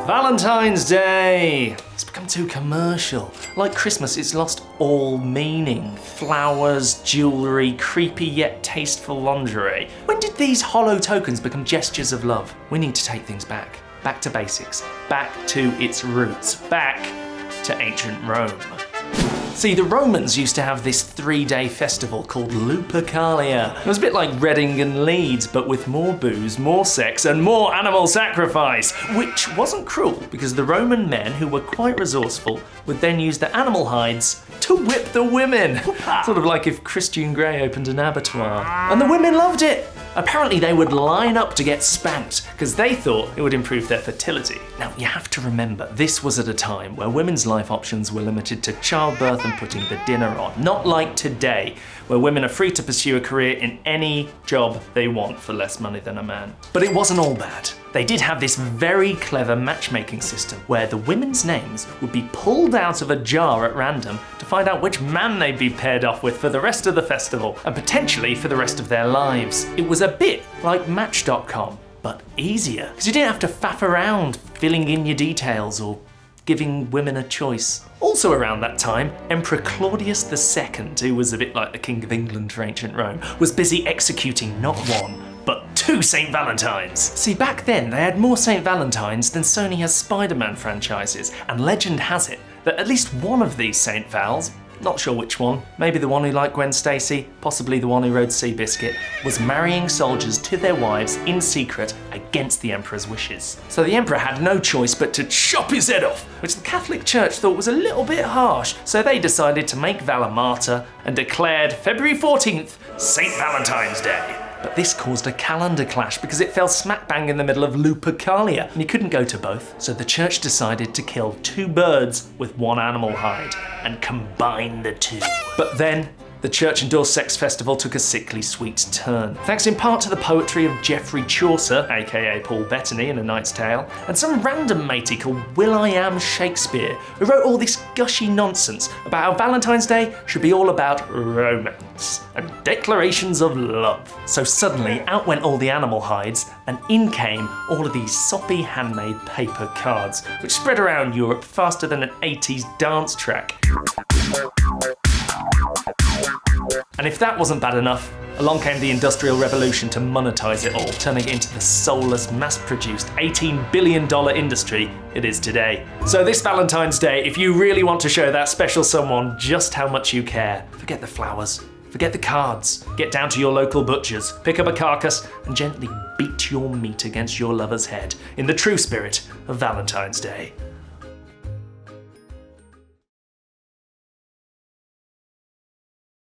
Valentine's Day! It's become too commercial. Like Christmas, it's lost all meaning. Flowers, jewellery, creepy yet tasteful lingerie. When did these hollow tokens become gestures of love? We need to take things back. Back to basics. Back to its roots. Back to ancient Rome. See, the Romans used to have this 3-day festival called Lupercalia. It was a bit like Reading and Leeds, but with more booze, more sex, and more animal sacrifice, which wasn't cruel because the Roman men, who were quite resourceful, would then use the animal hides to whip the women. Sort of like if Christian Grey opened an abattoir. And the women loved it. Apparently they would line up to get spanked because they thought it would improve their fertility. Now you have to remember, this was at a time where women's life options were limited to childbirth and putting the dinner on. Not like today, where women are free to pursue a career in any job they want for less money than a man. But it wasn't all bad. They did have this very clever matchmaking system where the women's names would be pulled out of a jar at random to find out which man they'd be paired off with for the rest of the festival and potentially for the rest of their lives. It was a bit like Match.com, but easier, because you didn't have to faff around filling in your details or giving women a choice. Also around that time, Emperor Claudius II, who was a bit like the King of England for ancient Rome, was busy executing not one, but 2 St. Valentines. See, back then they had more St. Valentines than Sony has Spider-Man franchises, and legend has it that at least one of these St. Vals, not sure which one, maybe the one who liked Gwen Stacy, possibly the one who rode Seabiscuit, was marrying soldiers to their wives in secret against the Emperor's wishes. So the Emperor had no choice but to chop his head off, which the Catholic Church thought was a little bit harsh, so they decided to make Val a martyr and declared February 14th St. Valentine's Day. But this caused a calendar clash because it fell smack bang in the middle of Lupercalia, and you couldn't go to both. So the church decided to kill 2 birds with 1 animal hide and combine the 2. But then, the church-endorsed sex festival took a sickly sweet turn, thanks in part to the poetry of Geoffrey Chaucer, aka Paul Bettany in A Knight's Tale, and some random matey called Will.I.Am Shakespeare, who wrote all this gushy nonsense about how Valentine's Day should be all about romance and declarations of love. So suddenly, out went all the animal hides, and in came all of these soppy handmade paper cards, which spread around Europe faster than an 80s dance track. And if that wasn't bad enough, along came the Industrial Revolution to monetize it all, turning it into the soulless, mass-produced $18 billion industry it is today. So this Valentine's Day, if you really want to show that special someone just how much you care, forget the flowers, forget the cards, get down to your local butcher's, pick up a carcass, and gently beat your meat against your lover's head in the true spirit of Valentine's Day.